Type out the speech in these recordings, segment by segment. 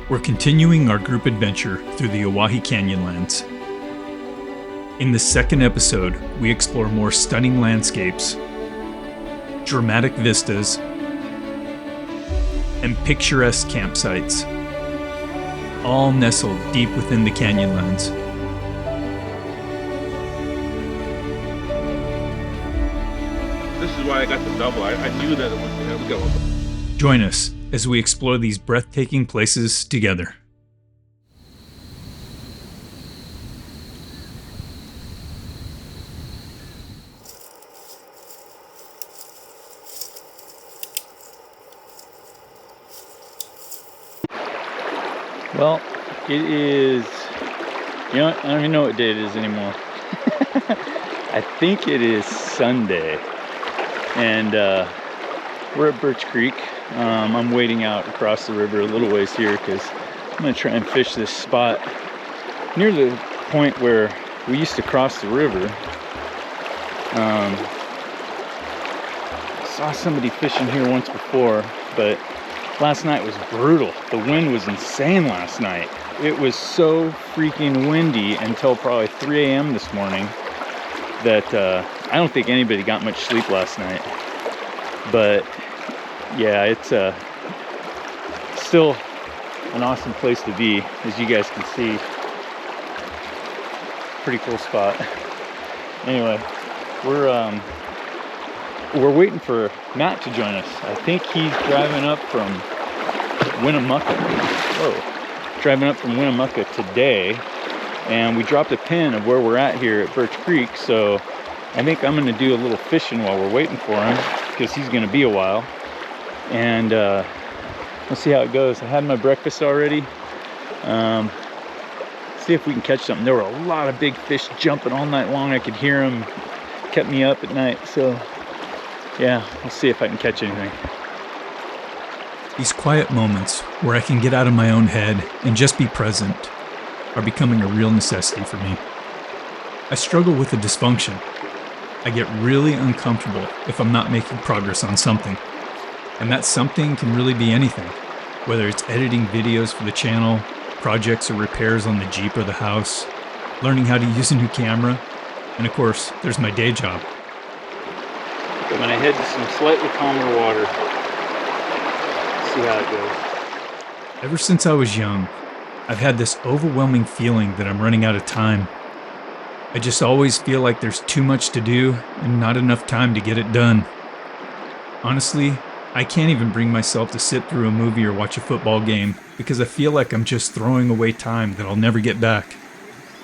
We're continuing our group adventure through the Owyhee Canyonlands. In the second episode, we explore more stunning landscapes, dramatic vistas, and picturesque campsites, all nestled deep within the Canyonlands. This is why I got the double. I knew that it was going to go. Join us as we explore these breathtaking places together. Well, it is, you know what? I don't even know what day it is anymore. I think it is Sunday, and we're at Birch Creek. I'm waiting out across the river a little ways here because I'm going to try and fish this spot near the point where we used to cross the river. I saw somebody fishing here once before, but last night was brutal. The wind was insane last night. It was so freaking windy until probably 3 a.m. this morning that I don't think anybody got much sleep last night. But yeah, it's still an awesome place to be, as you guys can see. Pretty cool spot. Anyway, we're waiting for Matt to join us. I think he's driving up from Winnemucca today, and we dropped a pin of where we're at here at Birch Creek, so I think I'm going to do a little fishing while we're waiting for him, because he's going to be a while, and we'll see how it goes. I had my breakfast already. See if we can catch something. There were a lot of big fish jumping all night long. I could hear them. Kept me up at night, so yeah, we'll see if I can catch anything. These quiet moments where I can get out of my own head and just be present are becoming a real necessity for me. I struggle with a dysfunction. I get really uncomfortable if I'm not making progress on something. And that something can really be anything, whether it's editing videos for the channel, projects or repairs on the Jeep or the house, learning how to use a new camera, and of course, there's my day job. I'm gonna head to some slightly calmer water. See how it goes. Ever since I was young, I've had this overwhelming feeling that I'm running out of time. I just always feel like there's too much to do and not enough time to get it done. Honestly, I can't even bring myself to sit through a movie or watch a football game because I feel like I'm just throwing away time that I'll never get back.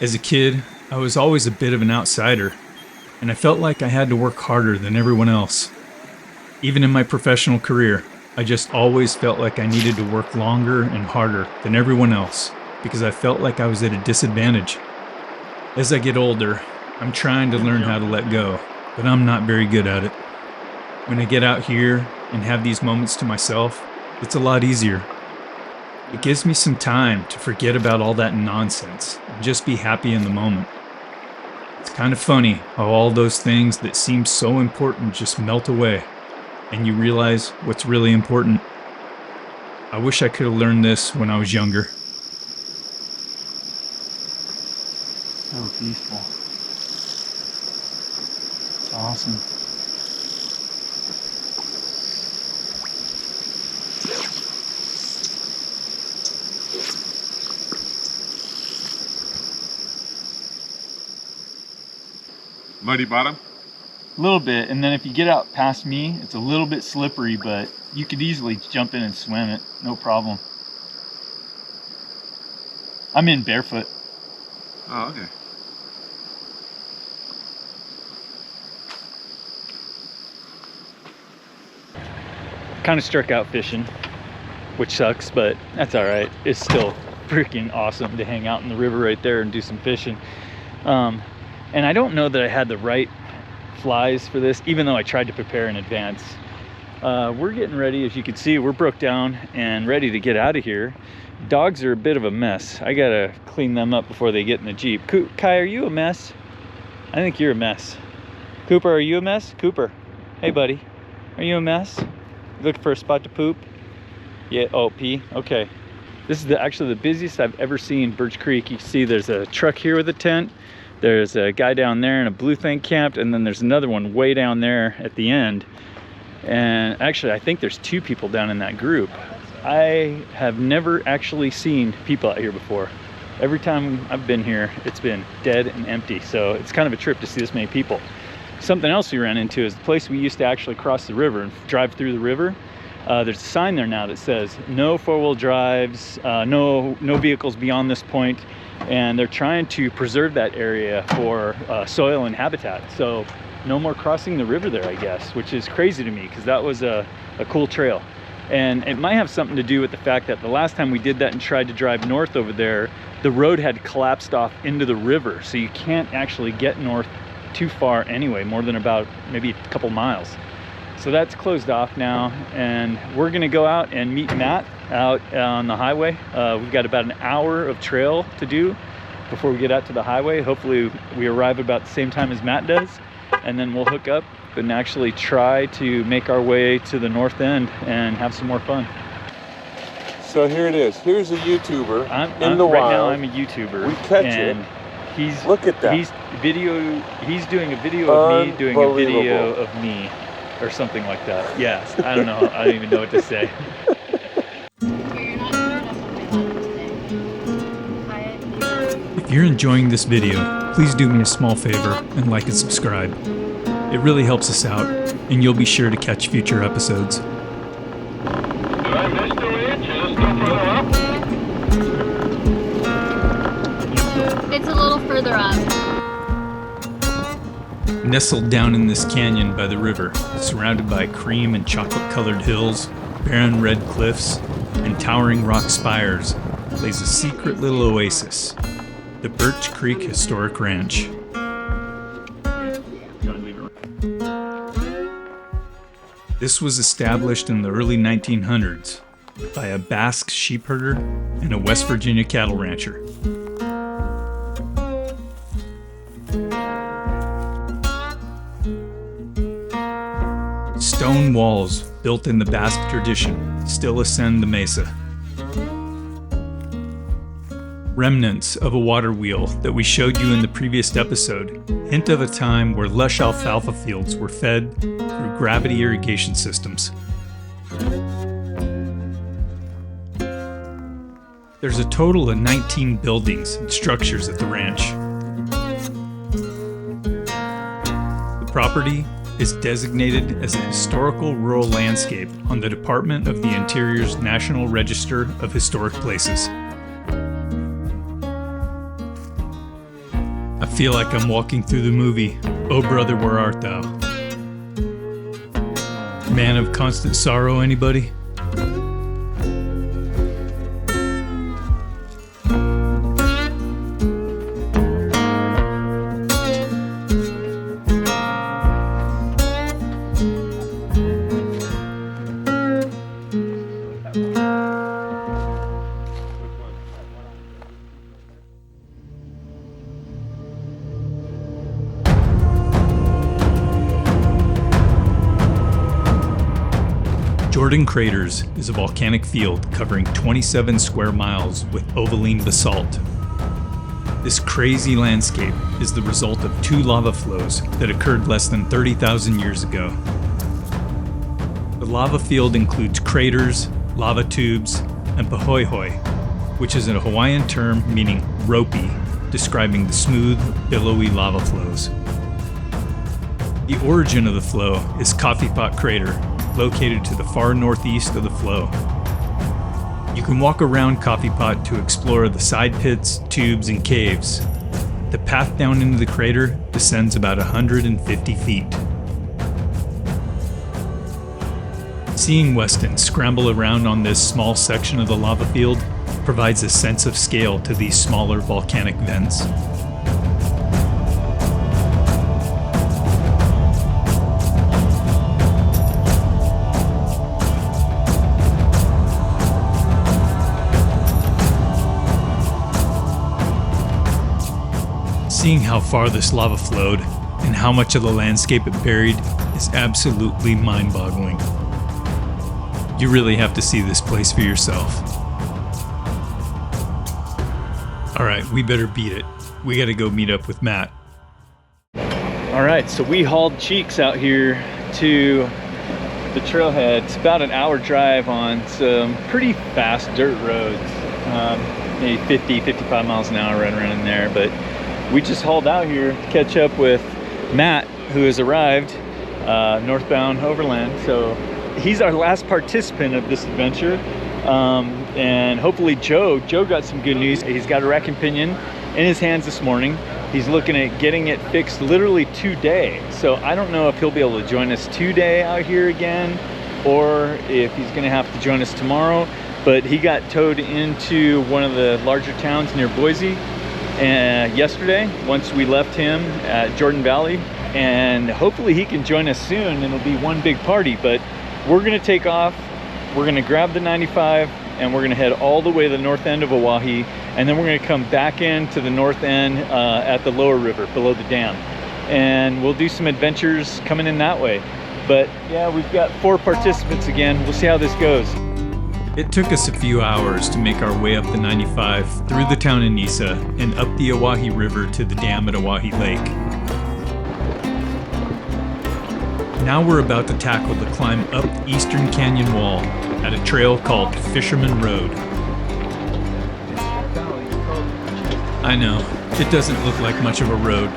As a kid, I was always a bit of an outsider, and I felt like I had to work harder than everyone else. Even in my professional career, I just always felt like I needed to work longer and harder than everyone else because I felt like I was at a disadvantage. As I get older, I'm trying to learn how to let go, but I'm not very good at it. When I get out here and have these moments to myself, it's a lot easier. It gives me some time to forget about all that nonsense and just be happy in the moment. It's kind of funny how all those things that seem so important just melt away, and you realize what's really important. I wish I could have learned this when I was younger. So peaceful. It's awesome. Muddy bottom? A little bit, and then if you get out past me, it's a little bit slippery, but you could easily jump in and swim it, no problem. I'm in barefoot. Oh, okay. Kind of struck out fishing, which sucks, but that's all right. It's still freaking awesome to hang out in the river right there and do some fishing. And I don't know that I had the right flies for this, even though I tried to prepare in advance. We're getting ready. As you can see, we're broke down and ready to get out of here. Dogs are a bit of a mess. I gotta clean them up before they get in the Jeep. Kai, are you a mess? I think you're a mess. Cooper, are you a mess? Cooper, hey buddy, are you a mess? You looking for a spot to poop? Yeah, oh, pee, okay. This is actually the busiest I've ever seen Birch Creek. You can see there's a truck here with a tent. There's a guy down there in a blue thing camped, and then there's another one way down there at the end. And actually, I think there's 2 people down in that group. I have never actually seen people out here before. Every time I've been here, it's been dead and empty. So it's kind of a trip to see this many people. Something else we ran into is the place we used to actually cross the river and drive through the river. There's a sign there now that says no 4-wheel drives, no vehicles beyond this point, and they're trying to preserve that area for soil and habitat. So no more crossing the river there, I guess, which is crazy to me because that was a cool trail. And it might have something to do with the fact that the last time we did that and tried to drive north over there, the road had collapsed off into the river, so you can't actually get north too far anyway, more than about maybe a couple miles. So that's closed off now, and we're gonna go out and meet Matt out on the highway. We've got about an hour of trail to do before we get out to the highway. Hopefully we arrive about the same time as Matt does, and then we'll hook up and actually try to make our way to the north end and have some more fun. So here it is. Here's a YouTuber in the right wild. now I'm a YouTuber. We catch and it. Look at that. He's doing a video of me doing a video of me, or something like that. Yes, I don't know. I don't even know what to say. If you're enjoying this video, please do me a small favor and like and subscribe. It really helps us out, and you'll be sure to catch future episodes. It's a little further up. Nestled down in this canyon by the river, surrounded by cream and chocolate-colored hills, barren red cliffs, and towering rock spires, lays a secret little oasis, the Birch Creek Historic Ranch. This was established in the early 1900s by a Basque sheepherder and a West Virginia cattle rancher. Stone walls built in the Basque tradition still ascend the mesa. Remnants of a water wheel that we showed you in the previous episode hint of a time where lush alfalfa fields were fed through gravity irrigation systems. There's a total of 19 buildings and structures at the ranch. The property is designated as a historical rural landscape on the Department of the Interior's National Register of Historic Places. I feel like I'm walking through the movie, Oh Brother, Where Art Thou? Man of Constant Sorrow, anybody? Jordan Craters is a volcanic field covering 27 square miles with opaline basalt. This crazy landscape is the result of 2 lava flows that occurred less than 30,000 years ago. The lava field includes craters, lava tubes, and pahoehoe, which is a Hawaiian term meaning ropey, describing the smooth, billowy lava flows. The origin of the flow is Coffee Pot Crater, located to the far northeast of the flow. You can walk around Coffee Pot to explore the side pits, tubes, and caves. The path down into the crater descends about 150 feet. Seeing Weston scramble around on this small section of the lava field provides a sense of scale to these smaller volcanic vents. Seeing how far this lava flowed and how much of the landscape it buried is absolutely mind-boggling. You really have to see this place for yourself. All right, we better beat it. We got to go meet up with Matt. All right, so we hauled cheeks out here to the trailhead. It's about an hour drive on some pretty fast dirt roads. Maybe 50, 55 miles an hour right around in there. But we just hauled out here to catch up with Matt, who has arrived northbound Overland. So he's our last participant of this adventure. And hopefully Joe got some good news. He's got a racking pinion in his hands this morning. He's looking at getting it fixed literally today. So I don't know if he'll be able to join us today out here again, or if he's gonna have to join us tomorrow. But he got towed into one of the larger towns near Boise yesterday, once we left him at Jordan Valley. And hopefully he can join us soon and it'll be one big party. But we're gonna take off. We're gonna grab the 95 and we're gonna head all the way to the north end of Owyhee, and then we're gonna come back into the north end at the lower river below the dam, and we'll do some adventures coming in that way. But yeah, we've got 4 participants again. We'll see how this goes. It took us a few hours to make our way up the 95 through the town of Nisa and up the Owyhee River to the dam at Owyhee Lake. Now we're about to tackle the climb up the eastern canyon wall at a trail called Fisherman Road. I know, it doesn't look like much of a road.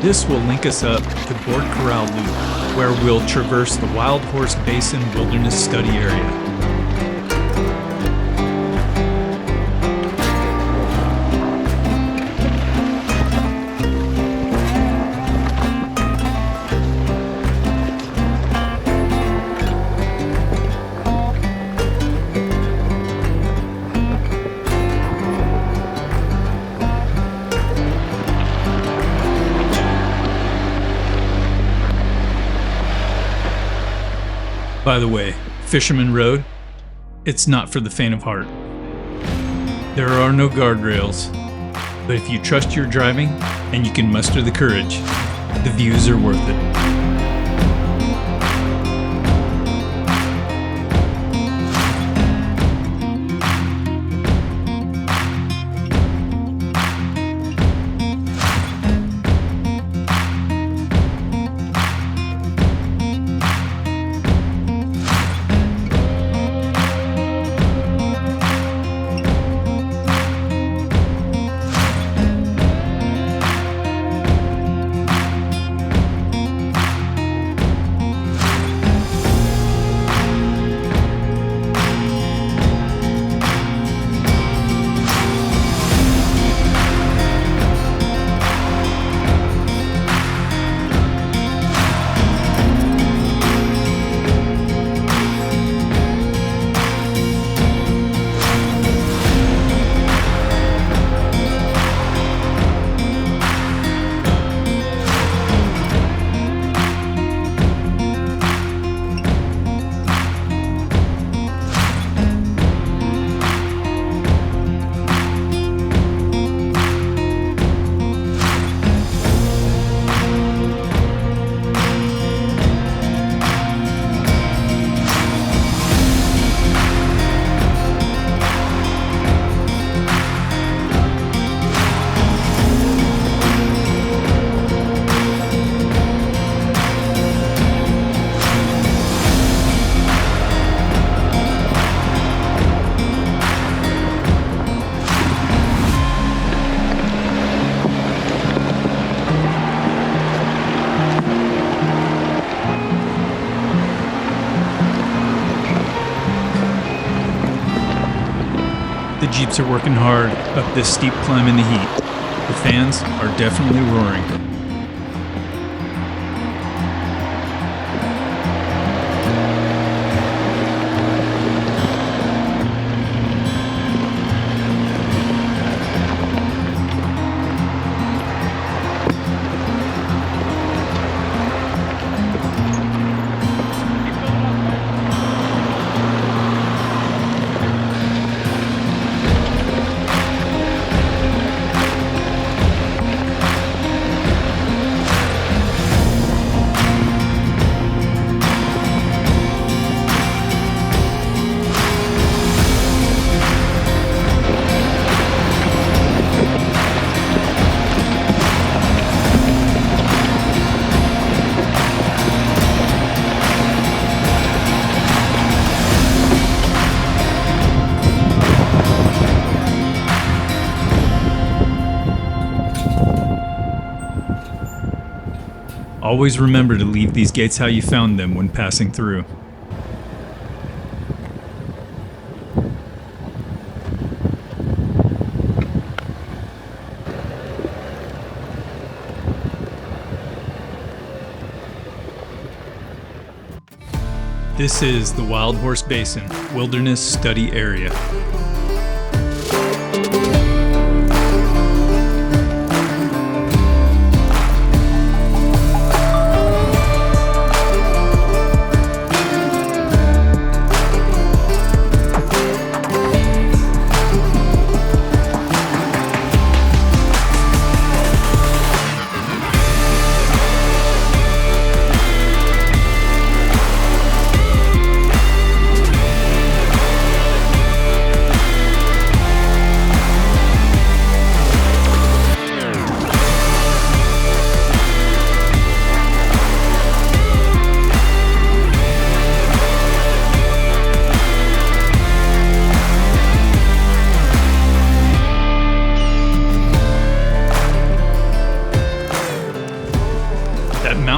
This will link us up to Board Corral Loop, where we'll traverse the Wild Horse Basin Wilderness Study Area. By the way, Fisherman Road, it's not for the faint of heart. There are no guardrails, but if you trust your driving and you can muster the courage, the views are worth it. The Jeeps are working hard up this steep climb in the heat. The fans are definitely roaring. Always remember to leave these gates how you found them when passing through. This is the Wild Horse Basin Wilderness Study Area.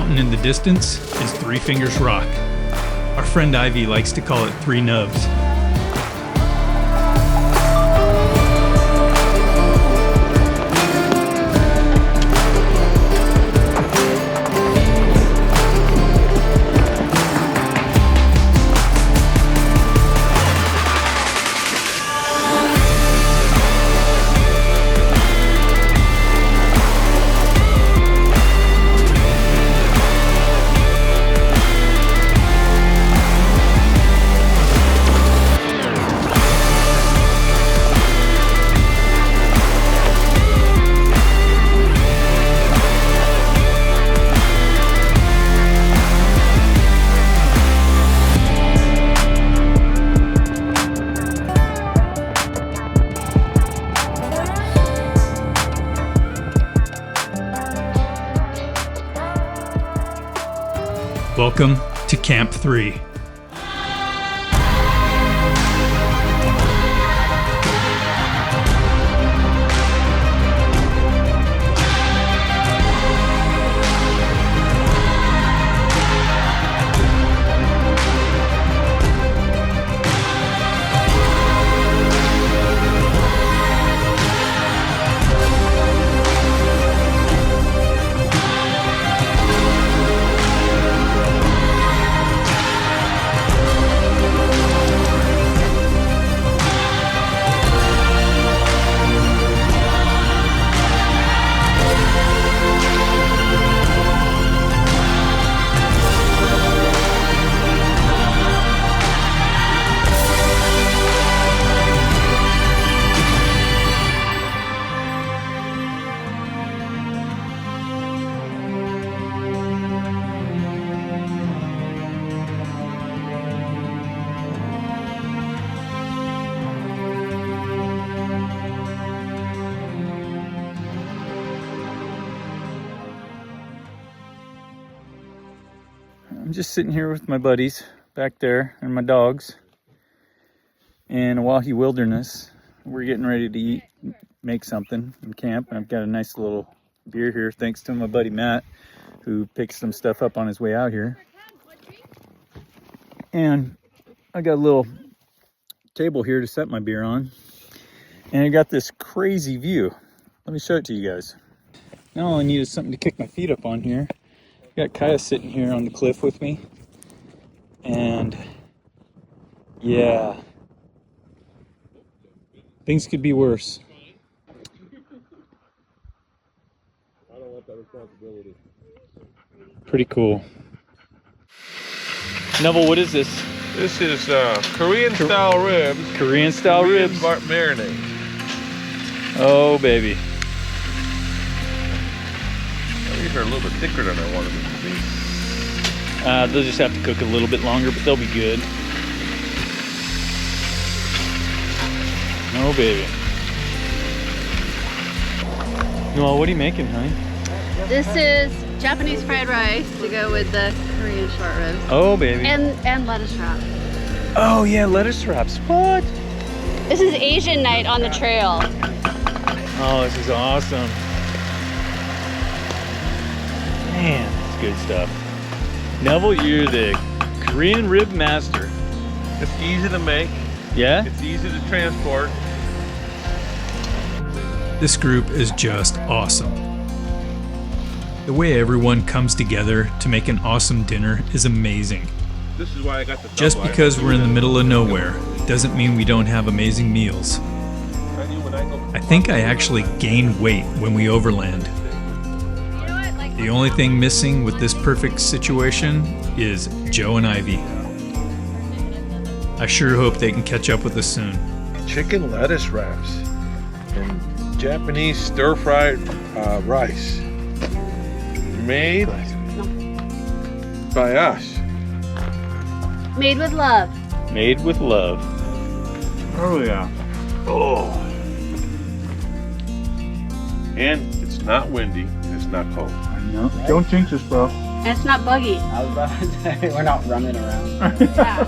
In the distance is Three Fingers Rock. Our friend Ivy likes to call it Three Nubs. Welcome to Camp 3. I'm just sitting here with my buddies back there and my dogs in Owyhee Wilderness. We're getting ready to eat, make something and camp. And I've got a nice little beer here thanks to my buddy Matt, who picked some stuff up on his way out here. And I got a little table here to set my beer on. And I got this crazy view. Let me show it to you guys. Now all I need is something to kick my feet up on here. Got Kaya sitting here on the cliff with me. And yeah, things could be worse. I don't want that responsibility. Pretty cool. Neville, what is this? This is Korean style ribs. Korean style ribs. Marinade. Oh, baby. These are a little bit thicker than I wanted them to be. They'll just have to cook a little bit longer, but they'll be good. Oh, baby. Noel, what are you making, honey? This is Japanese fried rice to go with the Korean short ribs. Oh, baby. And lettuce wrap. Oh, yeah, lettuce wraps. What? This is Asian night on the trail. Oh, this is awesome. Man, it's good stuff. Neville, you're the Korean rib master. It's easy to make. Yeah? It's easy to transport. This group is just awesome. The way everyone comes together to make an awesome dinner is amazing. This is why I got the double. Just because we're in the middle of nowhere doesn't mean we don't have amazing meals. I think I actually gained weight when we overland. The only thing missing with this perfect situation is Joe and Ivy. I sure hope they can catch up with us soon. Chicken lettuce wraps and Japanese stir-fried rice. Made by us. Made with love. Made with love. Oh yeah. Oh. And it's not windy and it's not cold. No. Don't jinx us, bro. And it's not buggy. I was about to say, we're not running around. Yeah.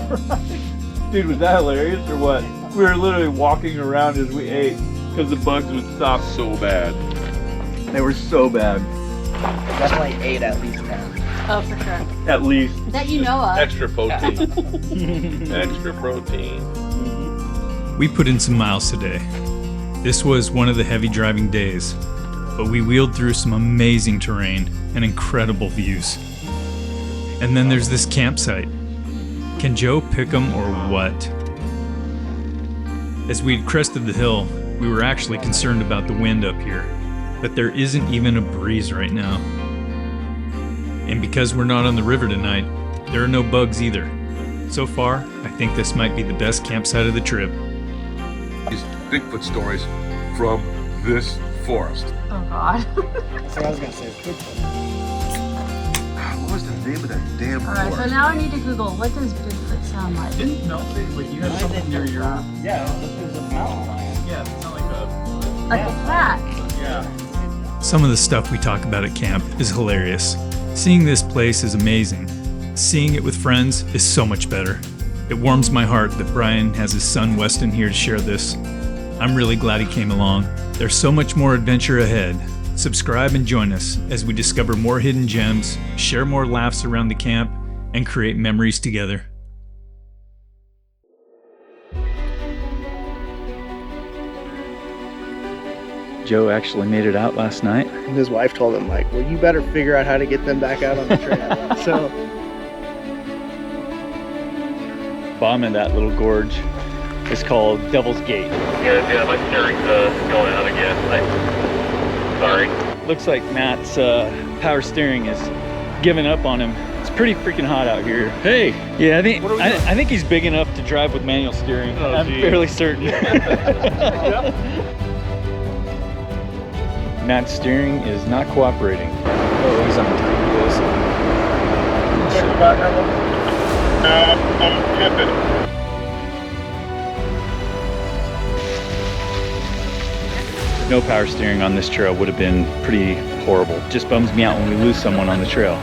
Dude, was that hilarious or what? We were literally walking around as we ate because the bugs would stop. So bad. They were so bad. Definitely 8 at least 10. Oh, for sure. At least. That you know of. Extra protein. Extra protein. We put in some miles today. This was one of the heavy driving days, but we wheeled through some amazing terrain and incredible views. And then there's this campsite. Can Joe pick 'em or what? As we'd crested the hill, we were actually concerned about the wind up here, but there isn't even a breeze right now. And because we're not on the river tonight, there are no bugs either. So far, I think this might be the best campsite of the trip. These Bigfoot stories from this forest. Oh, God. That's what I was going to say. What was the name of that damn All right, so forest? now I need to Google, what does Bigfoot sound like? No, like you have something near your. Yeah, this is a mountain lion. Yeah, it's not like a. Like a cat. Yeah. Some of the stuff we talk about at camp is hilarious. Seeing this place is amazing. Seeing it with friends is so much better. It warms my heart that Brian has his son Weston here to share this. I'm really glad he came along. There's so much more adventure ahead. Subscribe and join us as we discover more hidden gems, share more laughs around the camp, and create memories together. Joe actually made it out last night. And his wife told him, like, well, you better figure out how to get them back out on the trail. So Bottom of that little gorge is called Devil's Gate. Yeah, my steering's going out again. Sorry. Looks like Matt's power steering is giving up on him. It's pretty freaking hot out here. Hey! Yeah, I think he's big enough to drive with manual steering. Oh, I'm geez. fairly certain. Matt's steering is not cooperating. Oh, he's on top of this. I'm tipping. No power steering on this trail would have been pretty horrible. Just bums me out when we lose someone on the trail.